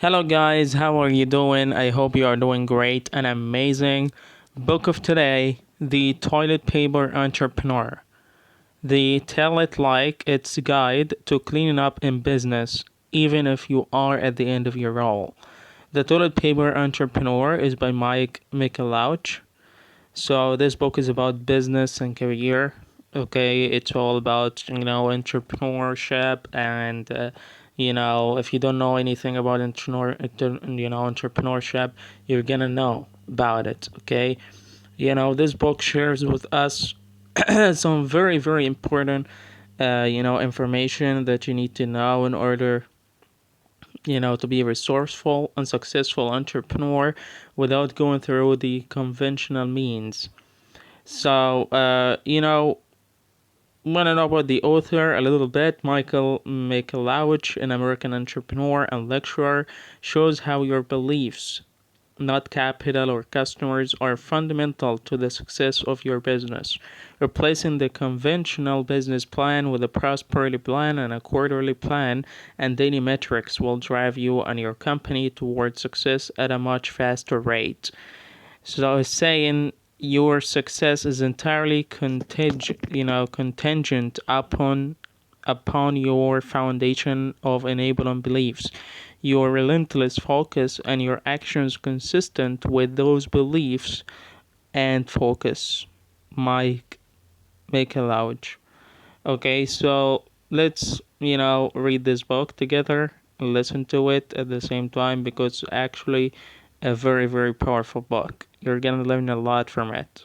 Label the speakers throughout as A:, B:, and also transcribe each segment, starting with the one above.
A: Hello, guys. How are you doing? I hope you are doing great and amazing. Book of today: The Toilet Paper Entrepreneur. The Tell It Like It's Guide to Cleaning Up in Business, even if you are at the end of your role. The Toilet Paper Entrepreneur is by Michalowicz. So this book is about business and career. Okay, it's all about entrepreneurship and if you don't know anything about entrepreneurship, you're gonna know about it. Okay, this book shares with us some very very important information that you need to know in order to be a resourceful and successful entrepreneur without going through the conventional means. So, want to know about the author a little bit. Michael Michalowicz, an American entrepreneur and lecturer, shows how your beliefs, not capital or customers, are fundamental to the success of your business. Replacing the conventional business plan with a prosperity plan and a quarterly plan and daily metrics will drive you and your company towards success at a much faster rate. So it's saying your success is entirely contingent upon your foundation of enabling beliefs, your relentless focus, and your actions consistent with those beliefs and focus. Mike, make a loud. Okay, so let's read this book together, listen to it at the same time because it's actually a very very powerful book. You're gonna learn a lot from it.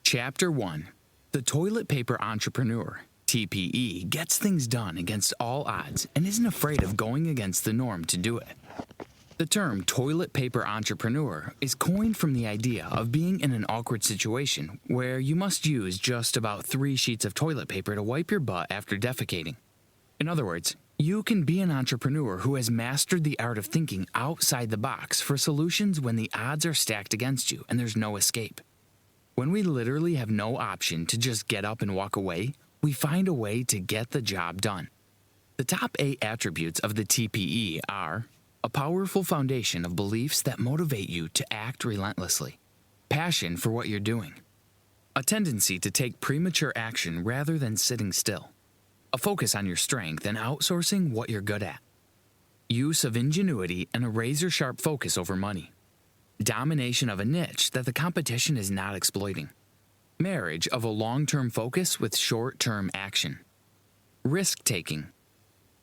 B: Chapter 1: The Toilet Paper Entrepreneur, TPE, gets things done against all odds and isn't afraid of going against the norm to do it. The term toilet paper entrepreneur is coined from the idea of being in an awkward situation where you must use just about 3 sheets of toilet paper to wipe your butt after defecating. In other words, you can be an entrepreneur who has mastered the art of thinking outside the box for solutions when the odds are stacked against you and there's no escape. When we literally have no option to just get up and walk away, we find a way to get the job done. The top 8 attributes of the TPE are: a powerful foundation of beliefs that motivate you to act relentlessly, passion for what you're doing, a tendency to take premature action rather than sitting still, a focus on your strength and outsourcing what you're good at, use of ingenuity and a razor-sharp focus over money, domination of a niche that the competition is not exploiting, marriage of a long-term focus with short-term action, risk-taking.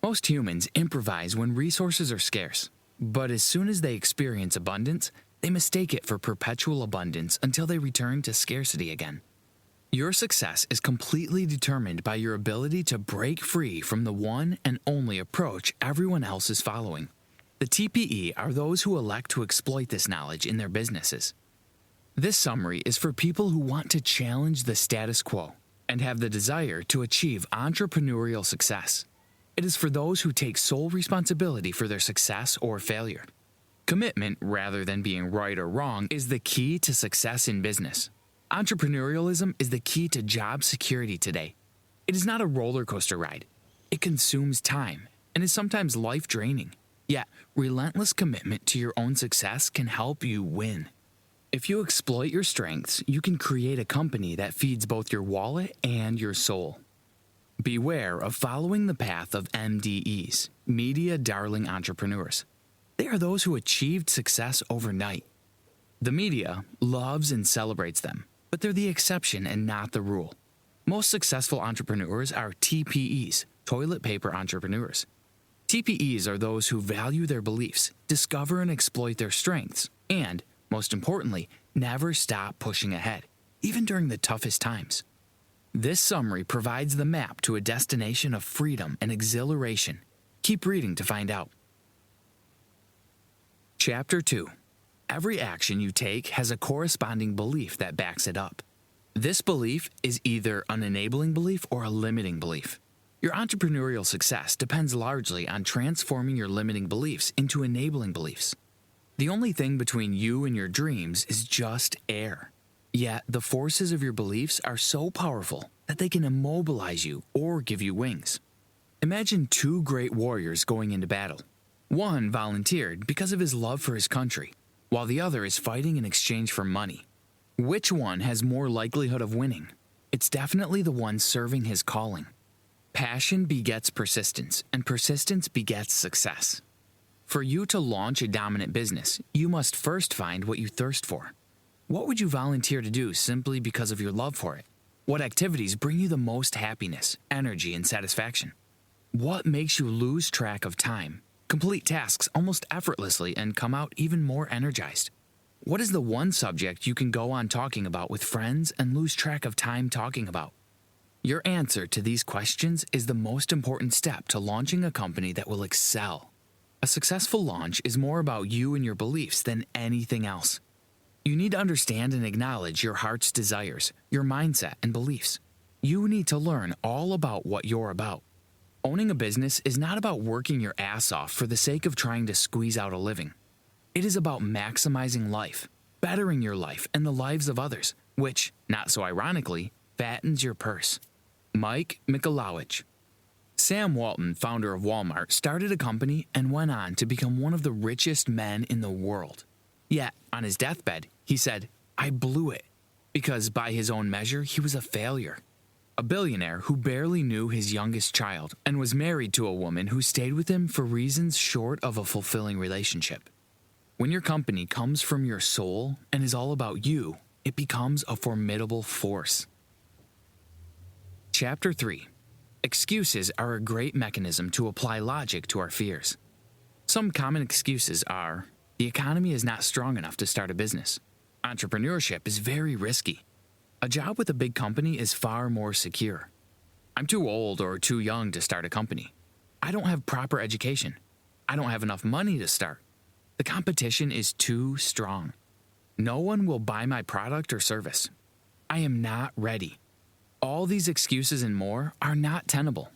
B: Most humans improvise when resources are scarce, but as soon as they experience abundance, they mistake it for perpetual abundance until they return to scarcity again. Your success is completely determined by your ability to break free from the one and only approach everyone else is following. The TPE are those who elect to exploit this knowledge in their businesses. This summary is for people who want to challenge the status quo and have the desire to achieve entrepreneurial success. It is for those who take sole responsibility for their success or failure. Commitment, rather than being right or wrong, is the key to success in business. Entrepreneurialism is the key to job security today. It is not a roller coaster ride. It consumes time and is sometimes life-draining. Yet, relentless commitment to your own success can help you win. If you exploit your strengths, you can create a company that feeds both your wallet and your soul. Beware of following the path of MDEs, media darling entrepreneurs. They are those who achieved success overnight. The media loves and celebrates them, but they're the exception and not the rule. Most successful entrepreneurs are TPEs, toilet paper entrepreneurs. TPEs are those who value their beliefs, discover and exploit their strengths, and, most importantly, never stop pushing ahead, even during the toughest times. This summary provides the map to a destination of freedom and exhilaration. Keep reading to find out. Chapter 2: Every action you take has a corresponding belief that backs it up. This belief is either an enabling belief or a limiting belief. Your entrepreneurial success depends largely on transforming your limiting beliefs into enabling beliefs. The only thing between you and your dreams is just air. Yet, the forces of your beliefs are so powerful that they can immobilize you or give you wings. Imagine 2 great warriors going into battle. One volunteered because of his love for his country, while the other is fighting in exchange for money. Which one has more likelihood of winning? It's definitely the one serving his calling. Passion begets persistence, and persistence begets success. For you to launch a dominant business, you must first find what you thirst for. What would you volunteer to do simply because of your love for it? What activities bring you the most happiness, energy, and satisfaction? What makes you lose track of time, complete tasks almost effortlessly, and come out even more energized? What is the one subject you can go on talking about with friends and lose track of time talking about? Your answer to these questions is the most important step to launching a company that will excel. A successful launch is more about you and your beliefs than anything else. You need to understand and acknowledge your heart's desires, your mindset, and beliefs. You need to learn all about what you're about. Owning a business is not about working your ass off for the sake of trying to squeeze out a living. It is about maximizing life, bettering your life and the lives of others, which, not so ironically, fattens your purse. Michalowicz. Sam Walton, founder of Walmart, started a company and went on to become one of the richest men in the world. Yet, on his deathbed, he said, "I blew it," because by his own measure, he was a failure. A billionaire who barely knew his youngest child and was married to a woman who stayed with him for reasons short of a fulfilling relationship. When your company comes from your soul and is all about you, it becomes a formidable force. Chapter 3. Excuses are a great mechanism to apply logic to our fears. Some common excuses are: the economy is not strong enough to start a business. Entrepreneurship is very risky. A job with a big company is far more secure. I'm too old or too young to start a company. I don't have proper education. I don't have enough money to start. The competition is too strong. No one will buy my product or service. I am not ready. All these excuses and more are not tenable.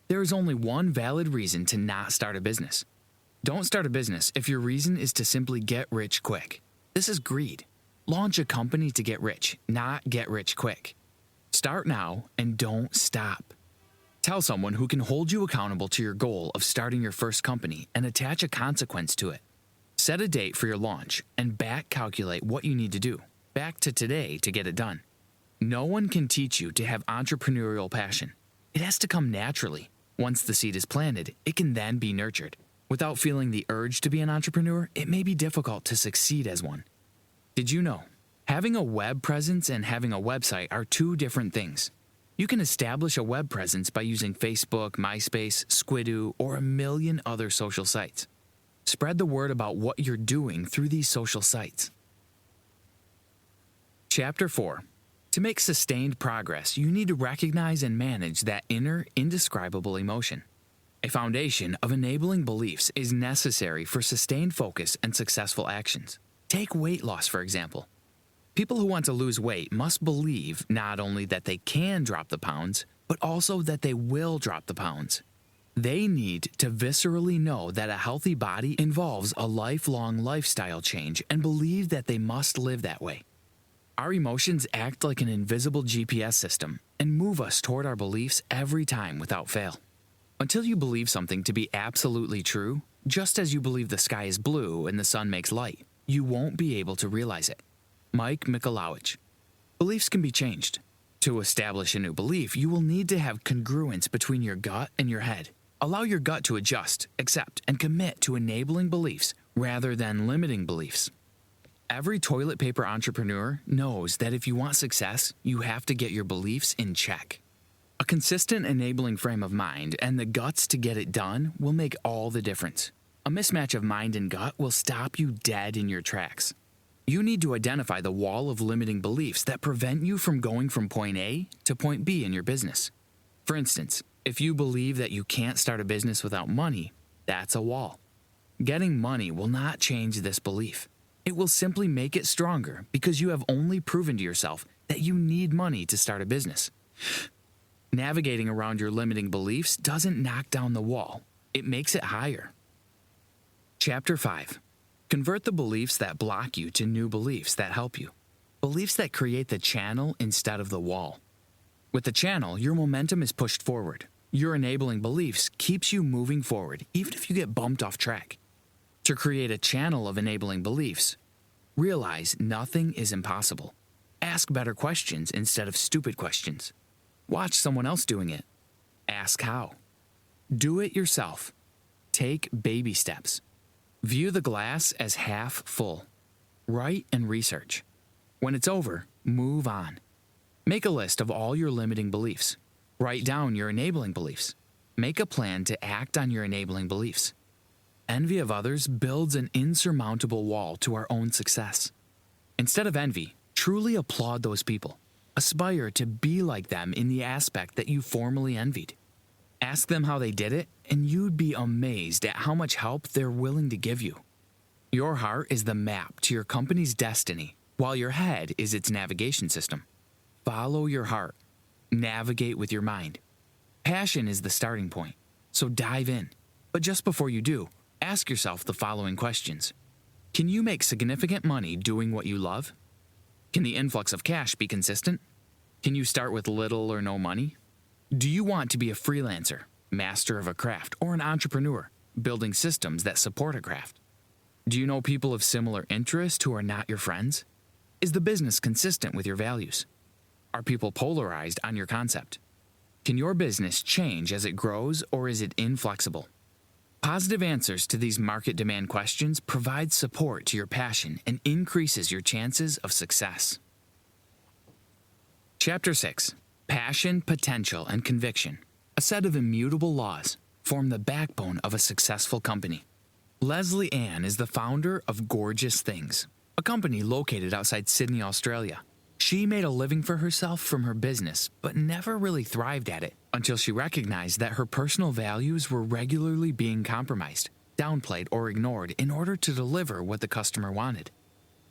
B: There is only one valid reason to not start a business. Don't start a business if your reason is to simply get rich quick. This is greed. Launch a company to get rich, not get rich quick. Start now and don't stop. Tell someone who can hold you accountable to your goal of starting your first company and attach a consequence to it. Set a date for your launch and back calculate what you need to do, back to today, to get it done. No one can teach you to have entrepreneurial passion. It has to come naturally. Once the seed is planted, it can then be nurtured. Without feeling the urge to be an entrepreneur, it may be difficult to succeed as one. Did you know? Having a web presence and having a website are two different things. You can establish a web presence by using Facebook, MySpace, Squidoo, or a million other social sites. Spread the word about what you're doing through these social sites. Chapter 4. To make sustained progress, you need to recognize and manage that inner, indescribable emotion. A foundation of enabling beliefs is necessary for sustained focus and successful actions. Take weight loss, for example. People who want to lose weight must believe not only that they can drop the pounds, but also that they will drop the pounds. They need to viscerally know that a healthy body involves a lifelong lifestyle change and believe that they must live that way. Our emotions act like an invisible GPS system and move us toward our beliefs every time without fail. Until you believe something to be absolutely true, just as you believe the sky is blue and the sun makes light, you won't be able to realize it. Michalowicz. Beliefs can be changed. To establish a new belief, you will need to have congruence between your gut and your head. Allow your gut to adjust, accept, and commit to enabling beliefs rather than limiting beliefs. Every toilet paper entrepreneur knows that if you want success, you have to get your beliefs in check. A consistent enabling frame of mind and the guts to get it done will make all the difference. A mismatch of mind and gut will stop you dead in your tracks. You need to identify the wall of limiting beliefs that prevent you from going from point A to point B in your business. For instance, if you believe that you can't start a business without money, that's a wall. Getting money will not change this belief. It will simply make it stronger because you have only proven to yourself that you need money to start a business. Navigating around your limiting beliefs doesn't knock down the wall. It makes it higher. Chapter 5. Convert the beliefs that block you to new beliefs that help you. Beliefs that create the channel instead of the wall. With the channel, your momentum is pushed forward. Your enabling beliefs keeps you moving forward even if you get bumped off track. To create a channel of enabling beliefs, realize nothing is impossible. Ask better questions instead of stupid questions. Watch someone else doing it. Ask how. Do it yourself. Take baby steps. View the glass as half full. Write and research. When it's over, move on. Make a list of all your limiting beliefs. Write down your enabling beliefs. Make a plan to act on your enabling beliefs. Envy of others builds an insurmountable wall to our own success. Instead of envy, truly applaud those people. Aspire to be like them in the aspect that you formerly envied. Ask them how they did it, and you'd be amazed at how much help they're willing to give you. Your heart is the map to your company's destiny, while your head is its navigation system. Follow your heart. Navigate with your mind. Passion is the starting point, so dive in. But just before you do, ask yourself the following questions. Can you make significant money doing what you love? Can the influx of cash be consistent? Can you start with little or no money? Do you want to be a freelancer, master of a craft, or an entrepreneur, building systems that support a craft? Do you know people of similar interest who are not your friends? Is the business consistent with your values? Are people polarized on your concept? Can your business change as it grows, or is it inflexible? Positive answers to these market demand questions provide support to your passion and increases your chances of success. Chapter 6. Passion, Potential, and Conviction, a set of immutable laws, form the backbone of a successful company. Leslie Ann is the founder of Gorgeous Things, a company located outside Sydney, Australia. She made a living for herself from her business, but never really thrived at it until she recognized that her personal values were regularly being compromised, downplayed, or ignored in order to deliver what the customer wanted.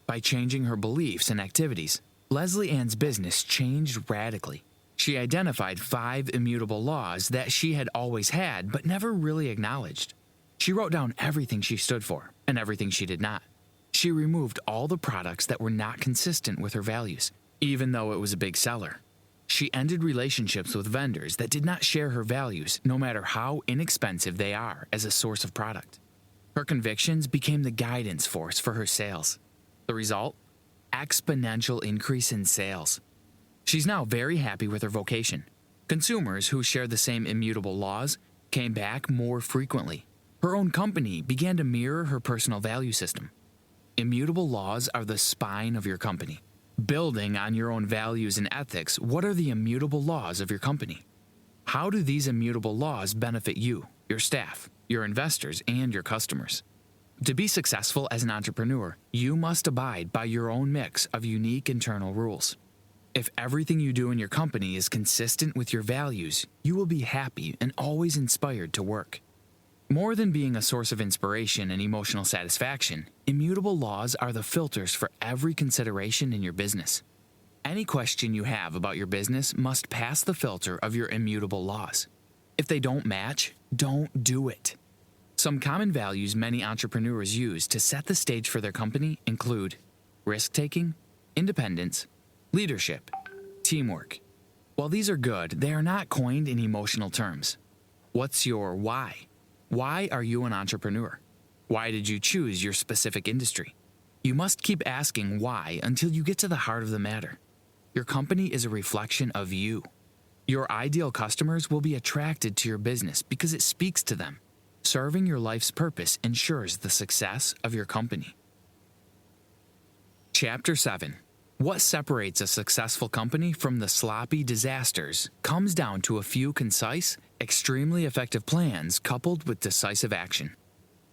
B: By changing her beliefs and activities, Leslie Ann's business changed radically. She identified 5 immutable laws that she had always had but never really acknowledged. She wrote down everything she stood for and everything she did not. She removed all the products that were not consistent with her values, even though it was a big seller. She ended relationships with vendors that did not share her values, no matter how inexpensive they are as a source of product. Her convictions became the guidance force for her sales. The result? Exponential increase in sales. She's now very happy with her vocation. Consumers who share the same immutable laws came back more frequently. Her own company began to mirror her personal value system. Immutable laws are the spine of your company. Building on your own values and ethics, what are the immutable laws of your company? How do these immutable laws benefit you, your staff, your investors, and your customers? To be successful as an entrepreneur, you must abide by your own mix of unique internal rules. If everything you do in your company is consistent with your values, you will be happy and always inspired to work. More than being a source of inspiration and emotional satisfaction, immutable laws are the filters for every consideration in your business. Any question you have about your business must pass the filter of your immutable laws. If they don't match, don't do it. Some common values many entrepreneurs use to set the stage for their company include risk-taking, independence, leadership, teamwork. While these are good, they are not coined in emotional terms. What's your why? Why are you an entrepreneur? Why did you choose your specific industry? You must keep asking why until you get to the heart of the matter. Your company is a reflection of you. Your ideal customers will be attracted to your business because it speaks to them. Serving your life's purpose ensures the success of your company. Chapter 7. What separates a successful company from the sloppy disasters comes down to a few concise, extremely effective plans coupled with decisive action.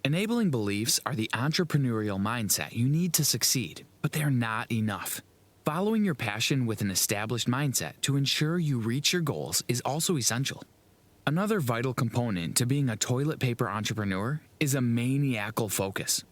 B: Enabling beliefs are the entrepreneurial mindset you need to succeed, but they are not enough. Following your passion with an established mindset to ensure you reach your goals is also essential. Another vital component to being a toilet paper entrepreneur is a maniacal focus.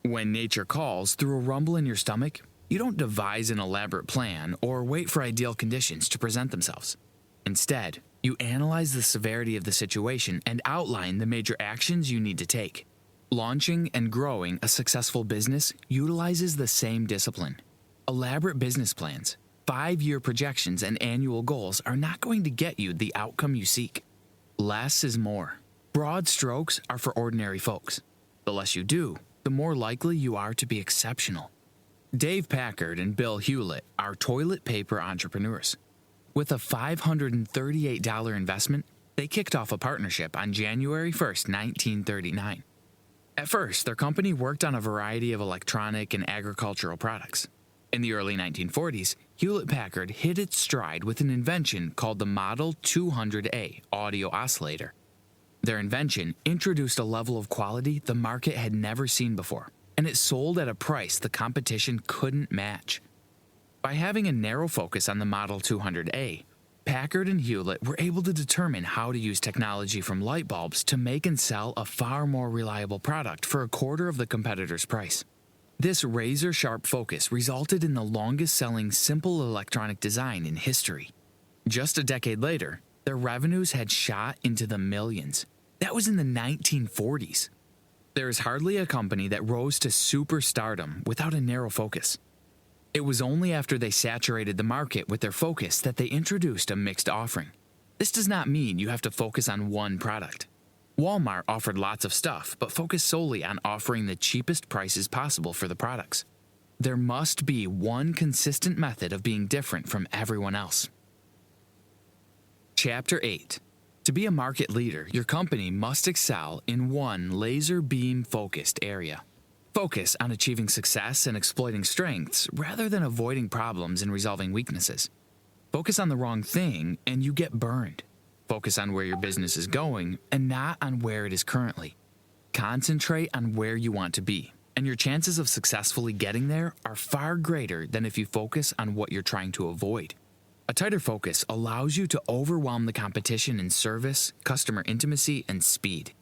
B: When nature calls through a rumble in your stomach, you don't devise an elaborate plan or wait for ideal conditions to present themselves. Instead, you analyze the severity of the situation and outline the major actions you need to take. Launching and growing a successful business utilizes the same discipline. Elaborate business plans, 5-year projections, and annual goals are not going to get you the outcome you seek. less is more. Broad strokes are for ordinary folks. The less you do, the more likely you are to be exceptional. Dave Packard and Bill Hewlett are toilet paper entrepreneurs. With a $538 investment, they kicked off a partnership on January 1st, 1939. At first, their company worked on a variety of electronic and agricultural products. In the early 1940s, Hewlett-Packard hit its stride with an invention called the Model 200A audio oscillator. Their invention introduced a level of quality the market had never seen before, and it sold at a price the competition couldn't match. By having a narrow focus on the Model 200A, Packard and Hewlett were able to determine how to use technology from light bulbs to make and sell a far more reliable product for a quarter of the competitor's price. This razor-sharp focus resulted in the longest-selling simple electronic design in history. Just a decade later, their revenues had shot into the millions. That was in the 1940s. There is hardly a company that rose to superstardom without a narrow focus. It was only after they saturated the market with their focus that they introduced a mixed offering. This does not mean you have to focus on one product. Walmart offered lots of stuff, but focused solely on offering the cheapest prices possible for the products. There must be one consistent method of being different from everyone else. Chapter 8. To be a market leader, your company must excel in one laser beam focused area. Focus on achieving success and exploiting strengths rather than avoiding problems and resolving weaknesses. Focus on the wrong thing and you get burned. Focus on where your business is going and not on where it is currently. Concentrate on where you want to be, and your chances of successfully getting there are far greater than if you focus on what you're trying to avoid. A tighter focus allows you to overwhelm the competition in service, customer intimacy, and speed.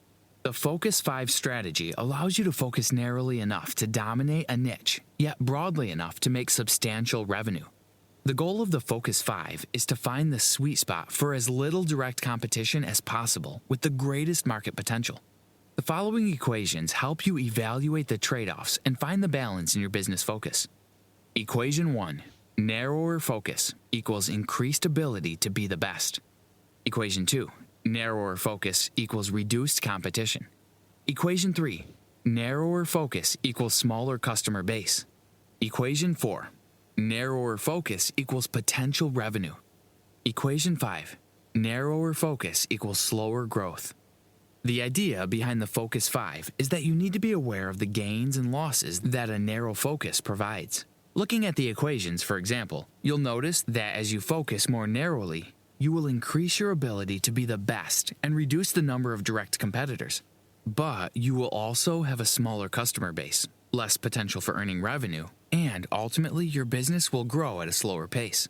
B: The Focus 5 strategy allows you to focus narrowly enough to dominate a niche, yet broadly enough to make substantial revenue. The goal of the Focus 5 is to find the sweet spot for as little direct competition as possible with the greatest market potential. The following equations help you evaluate the trade-offs and find the balance in your business focus. Equation 1. Narrower focus equals increased ability to be the best. Equation 2. Narrower focus equals reduced competition. Equation 3. Narrower focus equals smaller customer base. Equation 4. Narrower focus equals potential revenue. Equation 5. Narrower focus equals slower growth. The idea behind the Focus 5 is that you need to be aware of the gains and losses that a narrow focus provides. Looking at the equations, for example, you'll notice that as you focus more narrowly, you will increase your ability to be the best and reduce the number of direct competitors. But you will also have a smaller customer base, less potential for earning revenue, and ultimately your business will grow at a slower pace.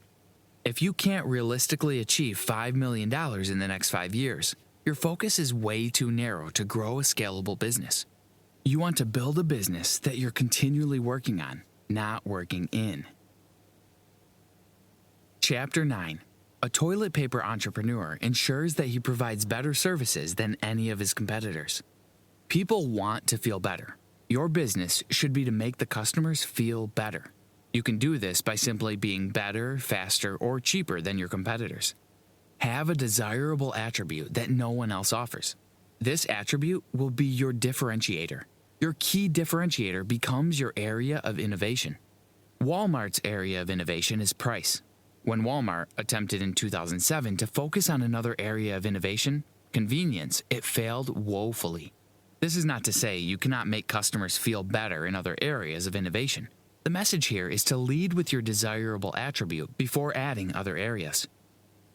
B: If you can't realistically achieve $5 million in the next 5 years, your focus is way too narrow to grow a scalable business. You want to build a business that you're continually working on, not working in. Chapter 9. A toilet paper entrepreneur ensures that he provides better services than any of his competitors. People want to feel better. Your business should be to make the customers feel better. You can do this by simply being better, faster, or cheaper than your competitors. Have a desirable attribute that no one else offers. This attribute will be your differentiator. Your key differentiator becomes your area of innovation. Walmart's area of innovation is price. When Walmart attempted in 2007 to focus on another area of innovation, convenience, it failed woefully. This is not to say you cannot make customers feel better in other areas of innovation. The message here is to lead with your desirable attribute before adding other areas.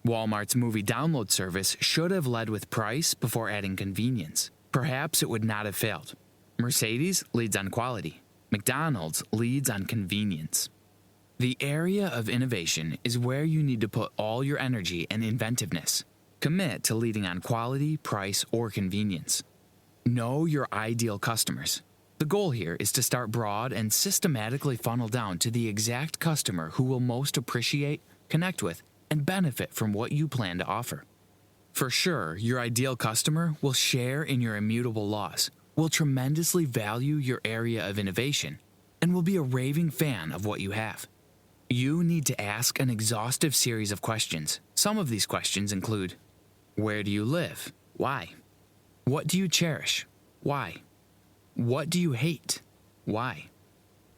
B: Walmart's movie download service should have led with price before adding convenience. Perhaps it would not have failed. Mercedes leads on quality. McDonald's leads on convenience. The area of innovation is where you need to put all your energy and inventiveness. Commit to leading on quality, price, or convenience. Know your ideal customers. The goal here is to start broad and systematically funnel down to the exact customer who will most appreciate, connect with, and benefit from what you plan to offer. For sure, your ideal customer will share in your immutable laws, will tremendously value your area of innovation, and will be a raving fan of what you have. You need to ask an exhaustive series of questions. Some of these questions include: where do you live? Why? What do you cherish? Why? What do you hate? Why?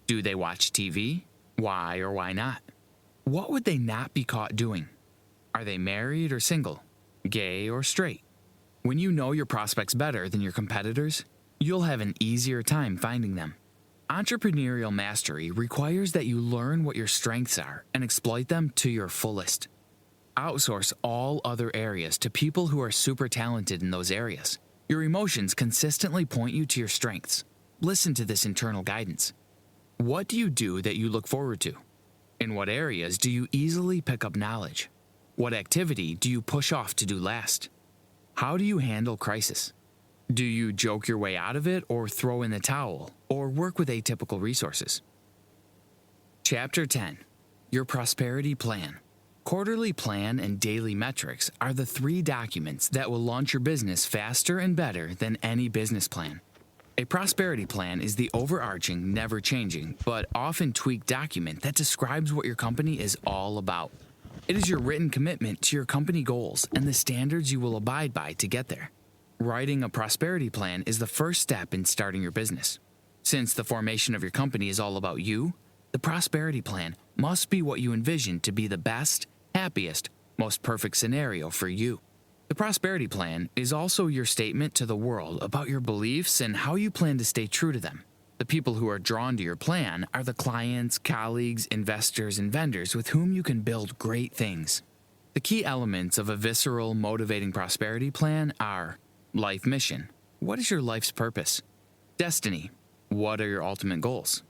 B: Do they watch TV? Why or why not? What would they not be caught doing? Are they married or single? Gay or straight? When you know your prospects better than your competitors, you'll have an easier time finding them. Entrepreneurial mastery requires that you learn what your strengths are and exploit them to your fullest. Outsource all other areas to people who are super talented in those areas. Your emotions consistently point you to your strengths. Listen to this internal guidance. What do you do that you look forward to? In what areas do you easily pick up knowledge? What activity do you push off to do last? How do you handle crisis? Do you joke your way out of it or throw in the towel or work with atypical resources? Chapter 10. Your Prosperity Plan. Quarterly plan and daily metrics are the 3 documents that will launch your business faster and better than any business plan. A prosperity plan is the overarching, never-changing, but often tweaked document that describes what your company is all about. It is your written commitment to your company goals and the standards you will abide by to get there. Writing a prosperity plan is the first step in starting your business. Since the formation of your company is all about you, the prosperity plan must be what you envision to be the best, happiest, most perfect scenario for you. The prosperity plan is also your statement to the world about your beliefs and how you plan to stay true to them. The people who are drawn to your plan are the clients, colleagues, investors, and vendors with whom you can build great things. The key elements of a visceral, motivating prosperity plan are life mission. What is your life's purpose? Destiny. What are your ultimate goals?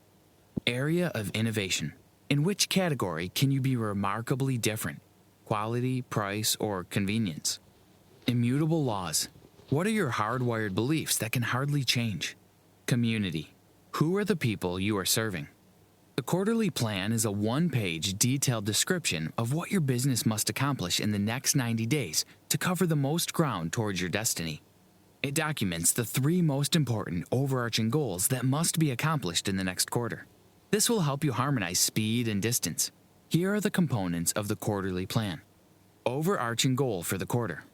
B: Area of innovation. In which category can you be remarkably different? Quality, price, or convenience? Immutable laws. What are your hardwired beliefs that can hardly change? Community. Who are the people you are serving? The quarterly plan is a 1-page detailed description of what your business must accomplish in the next 90 days to cover the most ground towards your destiny. It documents the 3 most important overarching goals that must be accomplished in the next quarter. This will help you harmonize speed and distance. Here are the components of the quarterly plan. Overarching goal for the quarter.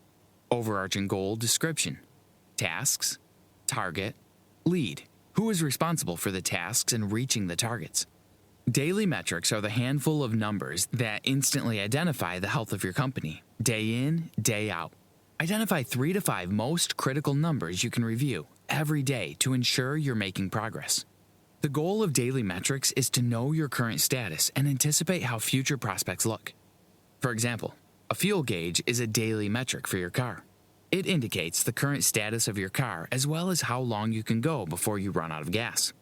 B: Overarching goal description. Tasks. Target. Lead. Who is responsible for the tasks and reaching the targets? Daily metrics are the handful of numbers that instantly identify the health of your company, day in, day out. Identify 3 to 5 most critical numbers you can review every day to ensure you're making progress. The goal of daily metrics is to know your current status and anticipate how future prospects look. For example, a fuel gauge is a daily metric for your car. It indicates the current status of your car as well as how long you can go before you run out of gas.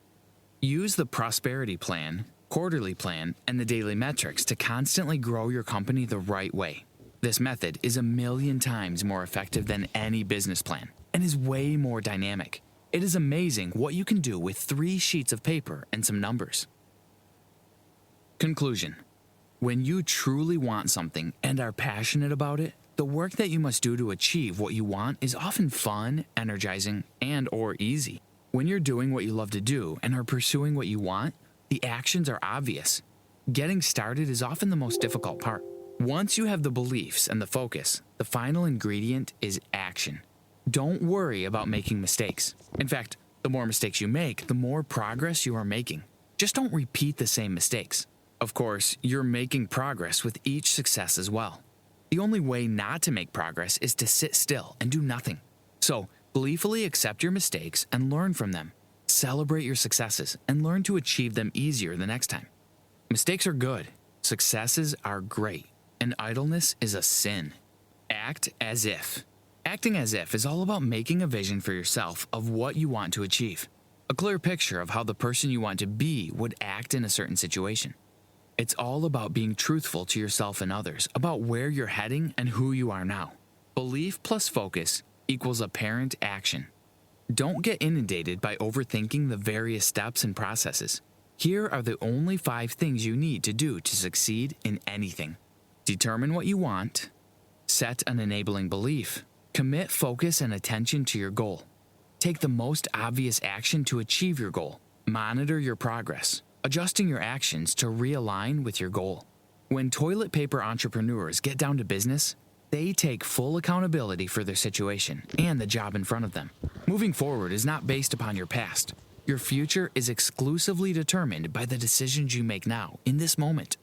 B: Use the prosperity plan, quarterly plan, and the daily metrics to constantly grow your company the right way. This method is 1,000,000 times more effective than any business plan and is way more dynamic. It is amazing what you can do with 3 sheets of paper and some numbers. Conclusion. When you truly want something and are passionate about it, the work that you must do to achieve what you want is often fun, energizing, and/or easy. When you're doing what you love to do and are pursuing what you want, the actions are obvious. Getting started is often the most difficult part. Once you have the beliefs and the focus, the final ingredient is action. Don't worry about making mistakes. In fact, the more mistakes you make, the more progress you are making. Just don't repeat the same mistakes. Of course, you're making progress with each success as well. The only way not to make progress is to sit still and do nothing. So, gleefully accept your mistakes and learn from them. Celebrate your successes and learn to achieve them easier the next time. Mistakes are good. Successes are great. And idleness is a sin. Act as if. Acting as if is all about making a vision for yourself of what you want to achieve. A clear picture of how the person you want to be would act in a certain situation. It's all about being truthful to yourself and others about where you're heading and who you are now. Belief plus focus equals apparent action. Don't get inundated by overthinking the various steps and processes. Here are the only 5 things you need to do to succeed in anything. Determine what you want. Set an enabling belief. Commit focus and attention to your goal. Take the most obvious action to achieve your goal. Monitor your progress, adjusting your actions to realign with your goal. When toilet paper entrepreneurs get down to business, They take full accountability for their situation and the job in front of them. Moving forward is not based upon your past. Your future is exclusively determined by the decisions you make now, in this moment.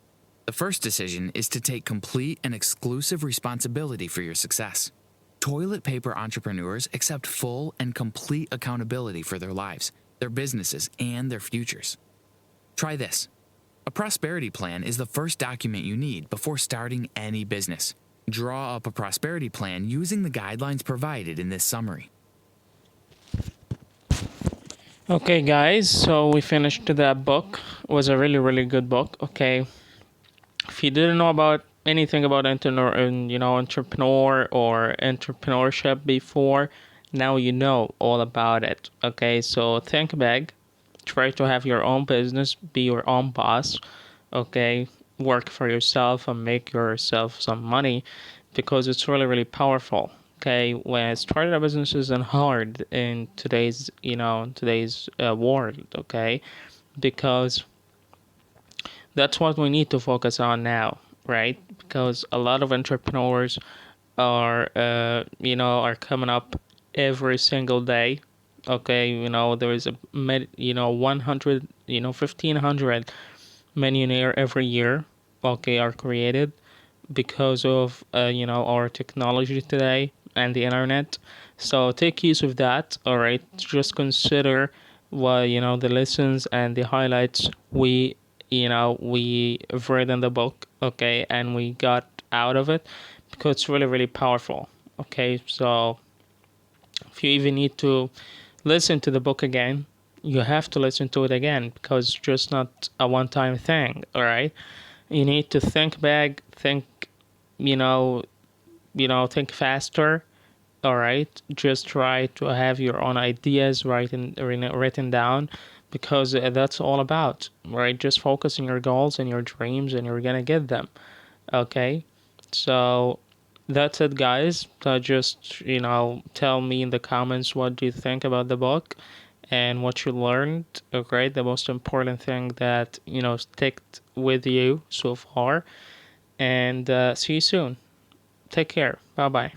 B: The first decision is to take complete and exclusive responsibility for your success. Toilet paper entrepreneurs accept full and complete accountability for their lives, their businesses, and their futures. Try this. A prosperity plan is the first document you need before starting any business. Draw up a prosperity plan using the guidelines provided in this summary.
A: Okay, guys, so we finished that book. It was a really, really good book. Okay, if you didn't know about anything about entrepreneur or entrepreneurship before, now you know all about it. Okay, so think big. Try to have your own business, be your own boss. Okay, work for yourself and make yourself some money, because it's really, really powerful. Okay, when starting a business isn't hard in today's world. Okay, because that's what we need to focus on now, right? Because a lot of entrepreneurs are coming up every single day. Okay, there is 100, 1,500 millionaire every year. Okay, are created because of our technology today and the internet. So take use of that. All right, just consider what the lessons and the highlights we've read in the book. Okay, and we got out of it, because it's really, really powerful. Okay, so if you even need to listen to the book again, you have to listen to it again, because it's just not a one-time thing. All right, you need to think back, think think faster. All right, just try to have your own ideas written down, because that's all about, right? Just focus on your goals and your dreams, and you're gonna get them. Okay, so that's it, guys. So just tell me in the comments what do you think about the book and what you learned. Okay, the most important thing that sticked with you so far. And see you soon. Take care. Bye bye.